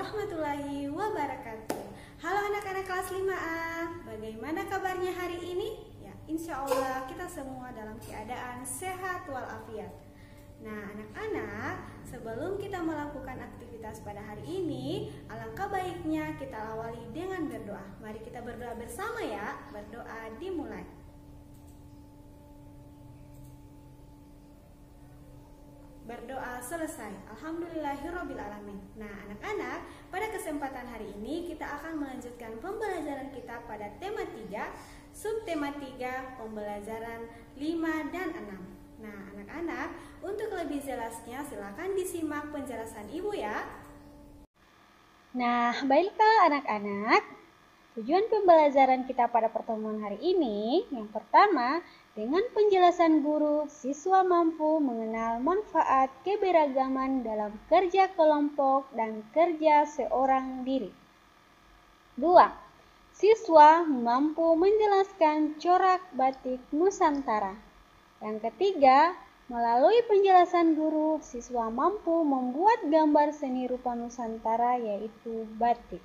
warahmatullahi wabarakatuh. Halo anak-anak kelas 5A, bagaimana kabarnya hari ini? Ya, insya Allah kita semua dalam keadaan sehat walafiat. Nah anak-anak, sebelum kita melakukan aktivitas pada hari ini, alangkah baiknya kita awali dengan berdoa. Mari kita berdoa bersama ya, berdoa dimulai. Berdoa selesai. Alhamdulillahirrabbilalamin. Nah anak-anak, pada kesempatan hari ini kita akan melanjutkan pembelajaran kita pada tema 3, subtema 3, pembelajaran 5 dan 6. Nah anak-anak, untuk lebih jelasnya silakan disimak penjelasan ibu ya. Nah baiklah anak-anak, tujuan pembelajaran kita pada pertemuan hari ini yang pertama, dengan penjelasan guru, siswa mampu mengenal manfaat keberagaman dalam kerja kelompok dan kerja seorang diri. 2. Siswa mampu menjelaskan corak batik Nusantara. Yang ketiga, melalui penjelasan guru, siswa mampu membuat gambar seni rupa Nusantara yaitu batik.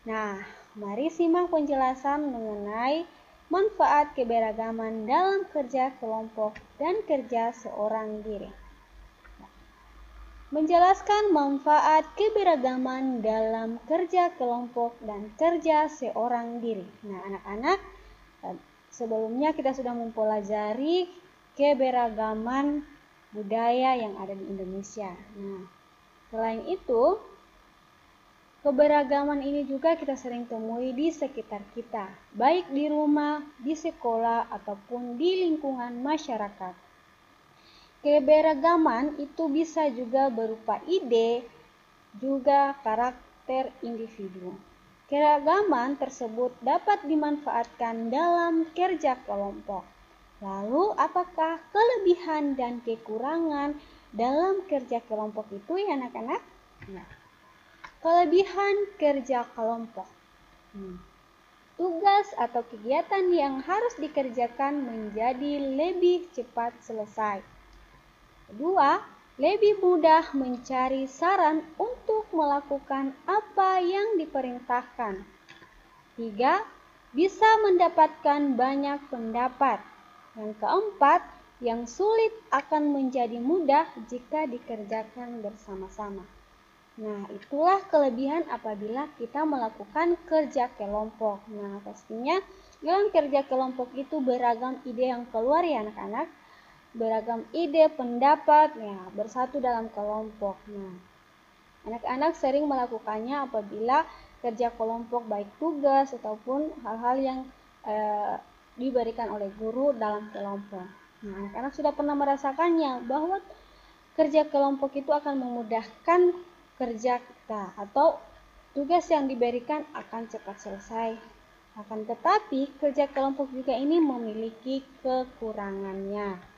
Nah, mari simak penjelasan mengenai manfaat keberagaman dalam kerja kelompok dan kerja seorang diri. Menjelaskan manfaat keberagaman dalam kerja kelompok dan kerja seorang diri. Nah, anak-anak, sebelumnya kita sudah mempelajari keberagaman budaya yang ada di Indonesia. Nah, selain itu, keberagaman ini juga kita sering temui di sekitar kita, baik di rumah, di sekolah, ataupun di lingkungan masyarakat. Keberagaman itu bisa juga berupa ide, juga karakter individu. Keragaman tersebut dapat dimanfaatkan dalam kerja kelompok. Lalu, apakah kelebihan dan kekurangan dalam kerja kelompok itu ya anak-anak? Nah, kelebihan kerja kelompok. Tugas atau kegiatan yang harus dikerjakan menjadi lebih cepat selesai. Kedua, lebih mudah mencari saran untuk melakukan apa yang diperintahkan. 3. Bisa mendapatkan banyak pendapat. Yang keempat, yang sulit akan menjadi mudah jika dikerjakan bersama-sama. Nah, itulah kelebihan apabila kita melakukan kerja kelompok. Nah, pastinya dalam kerja kelompok itu beragam ide yang keluar ya anak-anak. Beragam ide, pendapat, ya, bersatu dalam kelompok. Nah, anak-anak sering melakukannya apabila kerja kelompok baik tugas ataupun hal-hal yang diberikan oleh guru dalam kelompok. Nah, anak-anak sudah pernah merasakannya bahwa kerja kelompok itu akan memudahkan kerja kita atau tugas yang diberikan akan cepat selesai. Akan tetapi kerja kelompok juga ini memiliki kekurangannya.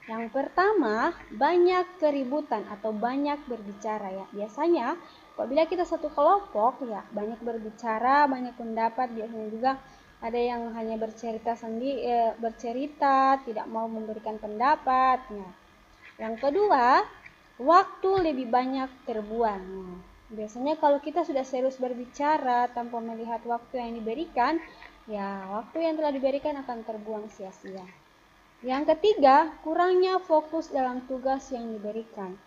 Yang pertama, banyak keributan atau banyak berbicara ya. Biasanya apabila kita satu kelompok ya banyak berbicara, banyak pendapat, biasanya juga ada yang hanya bercerita sendiri, tidak mau memberikan pendapat. Nah, yang kedua, waktu lebih banyak terbuang. Nah, biasanya kalau kita sudah serius berbicara tanpa melihat waktu yang diberikan, ya waktu yang telah diberikan akan terbuang sia-sia. Yang ketiga, kurangnya fokus dalam tugas yang diberikan.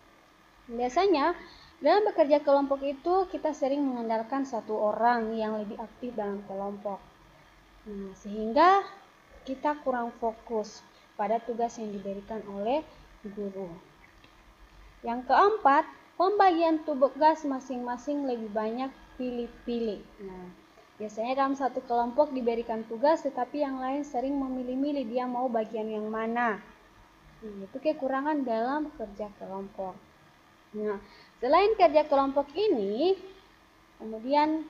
Biasanya dalam bekerja kelompok itu kita sering mengandalkan satu orang yang lebih aktif dalam kelompok. Nah, sehingga kita kurang fokus pada tugas yang diberikan oleh guru. Yang keempat, pembagian tugas masing-masing lebih banyak pilih-pilih. Nah, biasanya dalam satu kelompok diberikan tugas, tetapi yang lain sering memilih-milih dia mau bagian yang mana. Nah, itu kekurangan dalam kerja kelompok. Nah, selain kerja kelompok ini, kemudian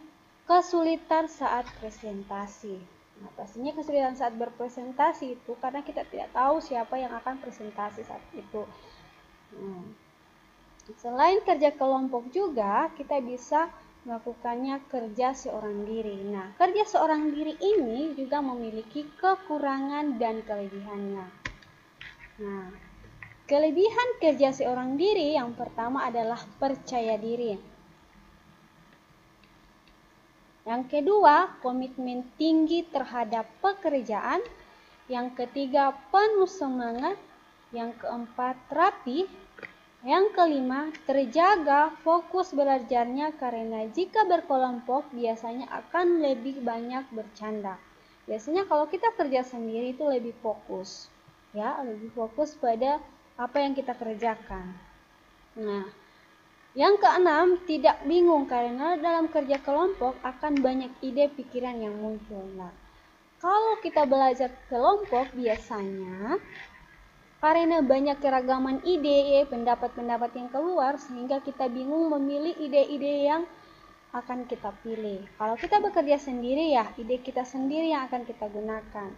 kesulitan saat presentasi. Nah, pastinya kesulitan saat berpresentasi itu karena kita tidak tahu siapa yang akan presentasi saat itu. Selain kerja kelompok juga kita bisa melakukannya kerja seorang diri. Nah, kerja seorang diri ini juga memiliki kekurangan dan kelebihannya. Nah, Kelebihan kerja seorang diri yang pertama adalah percaya diri. Yang kedua, komitmen tinggi terhadap pekerjaan. Yang ketiga, penuh semangat. Yang keempat, rapi. Yang kelima, terjaga fokus belajarnya karena jika berkelompok biasanya akan lebih banyak bercanda. Biasanya kalau kita kerja sendiri itu lebih fokus, ya, lebih fokus pada apa yang kita kerjakan. Nah, yang keenam, tidak bingung karena dalam kerja kelompok akan banyak ide pikiran yang muncul. Nah, kalau kita belajar kelompok biasanya karena banyak keragaman ide, pendapat-pendapat yang keluar sehingga kita bingung memilih ide-ide yang akan kita pilih. Kalau kita bekerja sendiri ya, ide kita sendiri yang akan kita gunakan.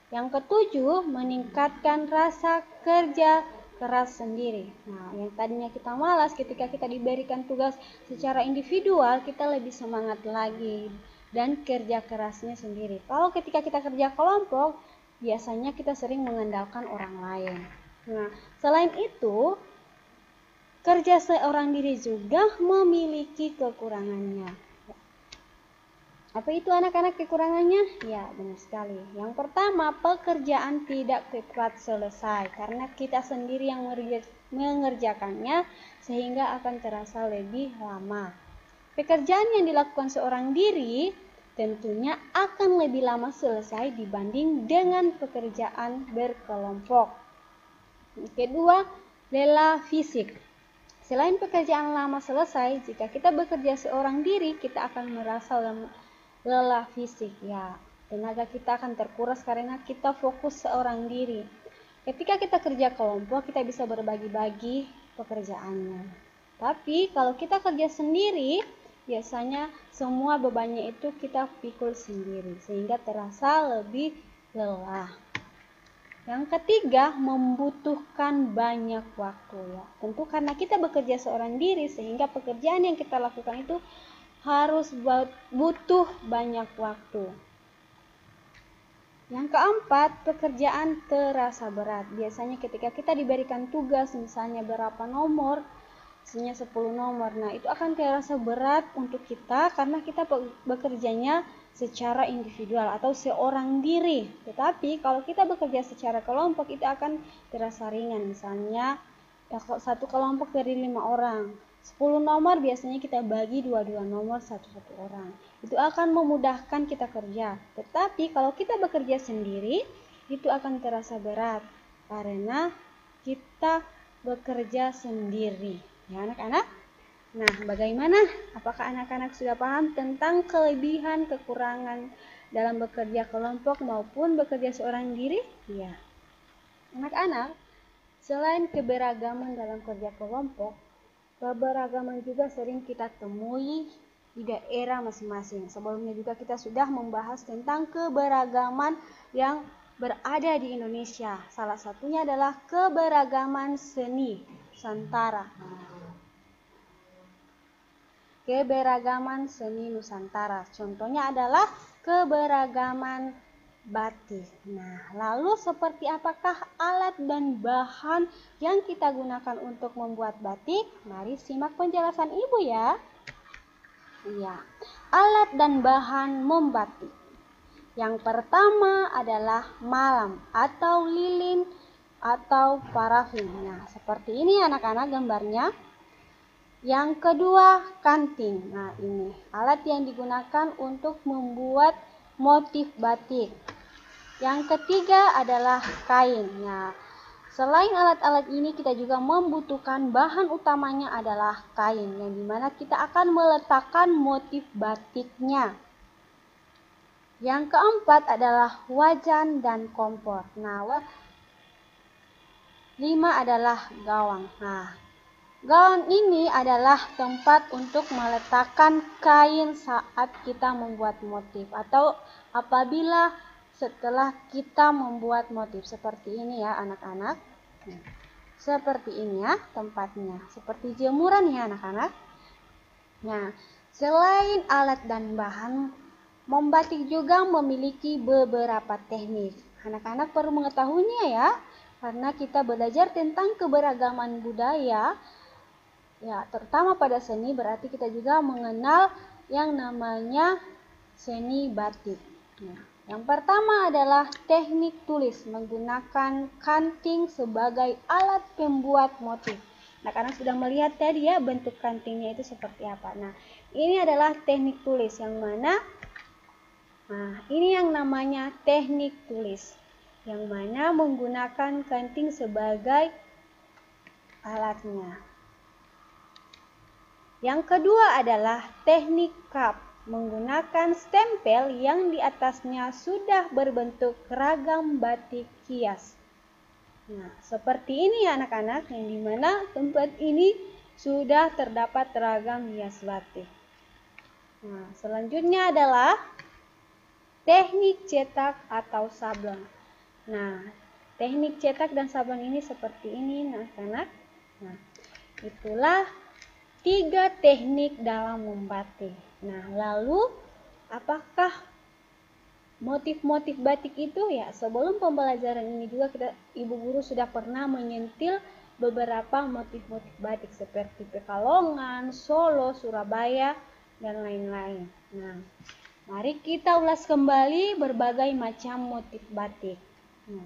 Yang ketujuh, meningkatkan rasa kerja keras sendiri. Nah, yang tadinya kita malas ketika kita diberikan tugas secara individual, kita lebih semangat lagi dan kerja kerasnya sendiri. Kalau ketika kita kerja kelompok, biasanya kita sering mengandalkan orang lain. Nah, selain itu, kerja seorang diri juga memiliki kekurangannya. Apa itu anak-anak kekurangannya? Ya, benar sekali. Yang pertama, pekerjaan tidak cepat selesai karena kita sendiri yang mengerjakannya sehingga akan terasa lebih lama. Pekerjaan yang dilakukan seorang diri tentunya akan lebih lama selesai dibanding dengan pekerjaan berkelompok. Kedua, lelah fisik. Selain pekerjaan lama selesai, jika kita bekerja seorang diri, kita akan merasa lelah fisik, ya, tenaga kita akan terkuras karena kita fokus seorang diri. Ketika kita kerja kelompok, kita bisa berbagi-bagi pekerjaannya. Tapi kalau kita kerja sendiri, biasanya semua bebannya itu kita pikul sendiri sehingga terasa lebih lelah. Yang ketiga, membutuhkan banyak waktu, ya. Tentu karena kita bekerja seorang diri sehingga pekerjaan yang kita lakukan itu harus butuh banyak waktu. Yang keempat, pekerjaan terasa berat. Biasanya ketika kita diberikan tugas misalnya berapa nomor, misalnya 10 nomor. Nah, itu akan terasa berat untuk kita karena kita bekerjanya secara individual atau seorang diri. Tetapi kalau kita bekerja secara kelompok itu akan terasa ringan. Misalnya satu kelompok dari 5 orang. 10 nomor biasanya kita bagi 2-2 nomor satu-satu orang. Itu akan memudahkan kita kerja. Tetapi kalau kita bekerja sendiri, itu akan terasa berat karena kita bekerja sendiri. Ya, anak-anak? Nah, bagaimana? Apakah anak-anak sudah paham tentang kelebihan, kekurangan dalam bekerja kelompok maupun bekerja seorang diri? Ya. Anak-anak, selain keberagaman dalam kerja kelompok, keberagaman juga sering kita temui di daerah masing-masing. Sebelumnya juga kita sudah membahas tentang keberagaman yang berada di Indonesia. Salah satunya adalah keberagaman seni Nusantara. Keberagaman seni Nusantara. Contohnya adalah keberagaman batik. Nah, lalu seperti apakah alat dan bahan yang kita gunakan untuk membuat batik? Mari simak penjelasan Ibu ya. Iya, alat dan bahan membatik. Yang pertama adalah malam atau lilin atau parafin. Nah, seperti ini anak-anak gambarnya. Yang kedua, kanting. Nah, ini alat yang digunakan untuk membuat motif batik. Yang ketiga adalah kain. Nah, selain alat-alat ini kita juga membutuhkan bahan utamanya adalah kain, yang dimana kita akan meletakkan motif batiknya. Yang keempat adalah wajan dan kompor. Nah, 5 adalah gawang. Nah, gawang ini adalah tempat untuk meletakkan kain saat kita membuat motif atau apabila setelah kita membuat motif. Seperti ini ya anak-anak. Seperti ini ya tempatnya. Seperti jemuran ya anak-anak. Nah, selain alat dan bahan, membatik juga memiliki beberapa teknik. Anak-anak perlu mengetahuinya ya. karena kita belajar tentang keberagaman budaya, ya terutama pada seni, berarti kita juga mengenal yang namanya seni batik. Nah, yang pertama adalah teknik tulis menggunakan kanting sebagai alat pembuat motif. Nah, karena sudah melihat tadi ya bentuk kantingnya itu seperti apa. Nah, ini adalah teknik tulis yang mana, nah ini yang namanya teknik tulis, yang mana menggunakan kanting sebagai alatnya. Yang kedua adalah teknik cup, menggunakan stempel yang di atasnya sudah berbentuk ragam batik hias. Nah, seperti ini ya anak-anak, yang dimana tempat ini sudah terdapat ragam hias batik. Nah, selanjutnya adalah teknik cetak atau sablon. Nah, teknik cetak dan sablon ini seperti ini anak-anak. Nah, itulah 3 teknik dalam membatik. Nah, lalu apakah motif-motif batik itu ya? Sebelum pembelajaran ini juga ibu guru sudah pernah menyentil beberapa motif-motif batik seperti Pekalongan, Solo, Surabaya, dan lain-lain. Nah, mari kita ulas kembali berbagai macam motif batik. Nah,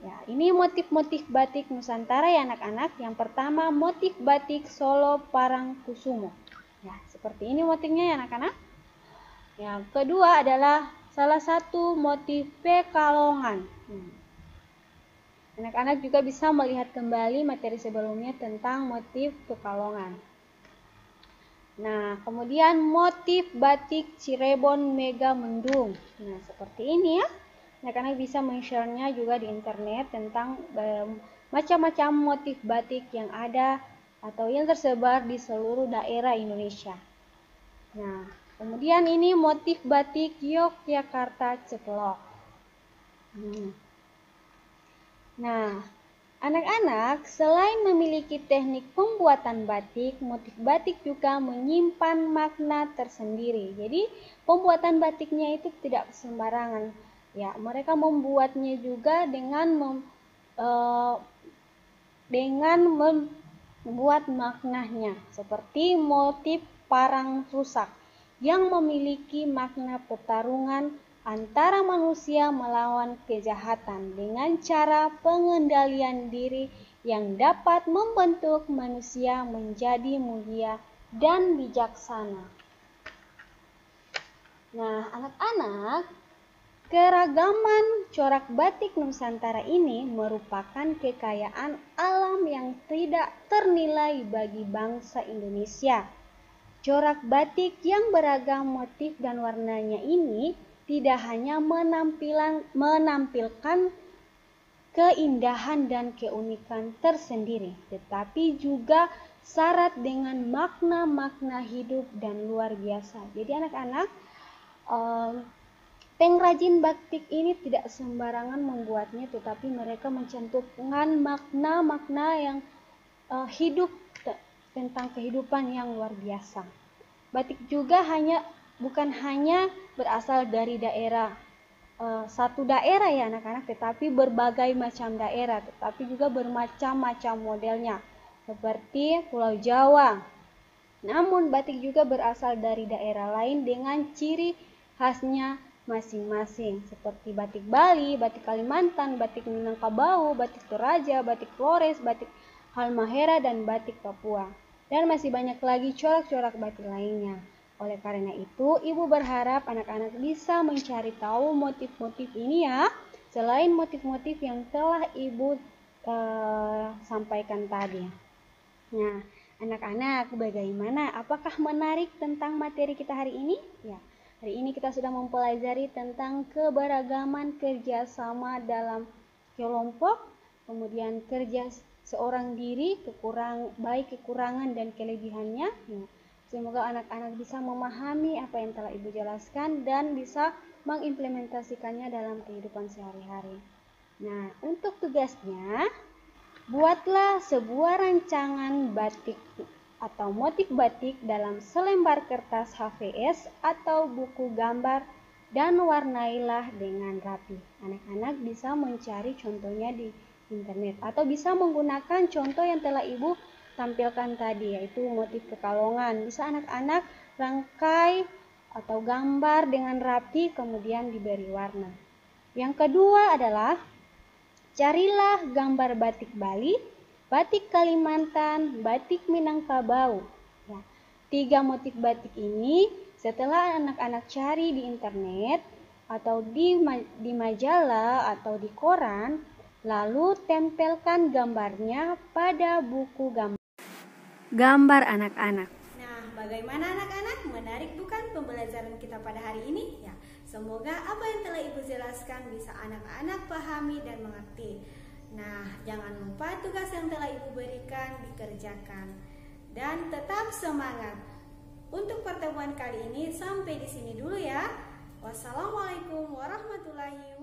ya, ini motif-motif batik Nusantara ya anak-anak. Yang pertama motif batik Solo Parangkusumo. Ya, seperti ini motifnya ya anak-anak. Yang kedua adalah salah satu motif Pekalongan. Anak-anak juga bisa melihat kembali materi sebelumnya tentang motif Pekalongan. Nah, kemudian motif batik Cirebon Megamendung. Nah, seperti ini ya. Anak-anak bisa men-share-nya juga di internet tentang macam-macam motif batik yang ada atau yang tersebar di seluruh daerah Indonesia. Nah, kemudian ini motif batik Yogyakarta Ceklok. Nah, anak-anak, selain memiliki teknik pembuatan batik, motif batik juga menyimpan makna tersendiri. Jadi, pembuatan batiknya itu tidak sembarangan. Ya, mereka membuatnya juga dengan membuat maknanya, seperti motif parang rusak yang memiliki makna pertarungan antara manusia melawan kejahatan dengan cara pengendalian diri yang dapat membentuk manusia menjadi mulia dan bijaksana. Nah, anak-anak, keragaman corak batik Nusantara ini merupakan kekayaan alam yang tidak ternilai bagi bangsa Indonesia. Corak batik yang beragam motif dan warnanya ini tidak hanya menampilkan keindahan dan keunikan tersendiri, tetapi juga syarat dengan makna-makna hidup dan luar biasa. Jadi anak-anak, pengrajin batik ini tidak sembarangan membuatnya, tetapi mereka mencantumkan makna-makna yang hidup tentang kehidupan yang luar biasa. Batik juga bukan hanya berasal dari daerah satu daerah ya anak-anak, tetapi berbagai macam daerah, tetapi juga bermacam-macam modelnya, seperti Pulau Jawa. Namun batik juga berasal dari daerah lain dengan ciri khasnya masing-masing, seperti batik Bali, batik Kalimantan, batik Minangkabau, batik Toraja, batik Flores, batik Halmahera, dan batik Papua. Dan masih banyak lagi corak-corak batik lainnya. Oleh karena itu, Ibu berharap anak-anak bisa mencari tahu motif-motif ini ya, selain motif-motif yang telah Ibu sampaikan tadi. Nah, anak-anak, bagaimana? Apakah menarik tentang materi kita hari ini? Ya, hari ini kita sudah mempelajari tentang keberagaman kerjasama dalam kelompok, kemudian kerja seorang diri, baik kekurangan dan kelebihannya. Ya, semoga anak-anak bisa memahami apa yang telah Ibu jelaskan dan bisa mengimplementasikannya dalam kehidupan sehari-hari. Nah, untuk tugasnya, buatlah sebuah rancangan batik atau motif batik dalam selembar kertas HVS atau buku gambar dan warnailah dengan rapi. Anak-anak bisa mencari contohnya di internet, atau bisa menggunakan contoh yang telah Ibu tampilkan tadi, yaitu motif kekalongan. Bisa anak-anak rangkai atau gambar dengan rapi kemudian diberi warna. Yang kedua adalah carilah gambar batik Bali, batik Kalimantan, batik Minangkabau. Ya, 3 motif batik ini setelah anak-anak cari di internet atau di majalah atau di koran, lalu tempelkan gambarnya pada buku gambar anak-anak. Nah, bagaimana anak-anak? Menarik bukan pembelajaran kita pada hari ini? Ya, semoga apa yang telah Ibu jelaskan bisa anak-anak pahami dan mengerti. Nah, jangan lupa tugas yang telah Ibu berikan dikerjakan. Dan tetap semangat. Untuk pertemuan kali ini sampai di sini dulu ya. Wassalamualaikum warahmatullahi wabarakatuh.